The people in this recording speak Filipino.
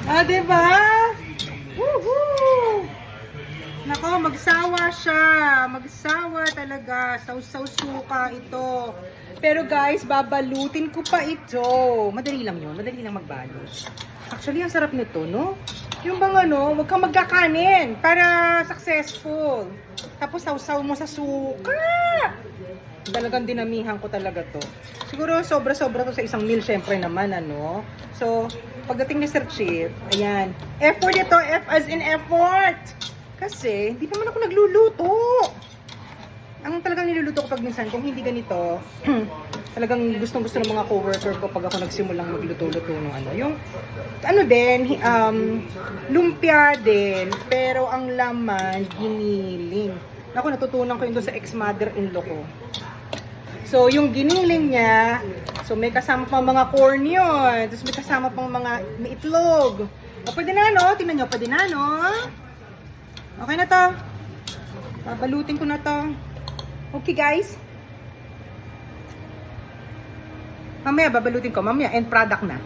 Ah, diba? Woohoo! Nako, magsawa siya. Magsawa talaga. Sausaw suka ito. Pero guys, babalutin ko pa ito. Madali lang yun. Madali lang magbalot. Actually, ang sarap nito, no? Yung bang ano, huwag kang magkakanin para successful. Tapos sausaw mo sa suka. Talagang dinamihan ko talaga to. Siguro sobra-sobra to sa isang meal, syempre naman, ano. So, pagdating ni Sir Chief, ayan. Effort ito, F as in effort. Kasi, hindi naman ako nagluluto. Ang talagang niluluto ko pag minsan, kung hindi ganito, talagang gustong-gusto ng mga coworker ko pag ako nagsimulang magluto-luto ng ano. Yung, ano din, lumpia din, pero ang laman, giniling. Ako, natutunan ko yun doon sa ex-mother-in-law ko. So, yung giniling niya, so may kasama pang mga corn yun. Tapos may kasama pang may itlog. O, pwede na, no? Tingnan nyo, pwede na, no? Okay na to. Babalutin ko na to. Okay, guys. Mamaya, babalutin ko. Mamaya, end product na.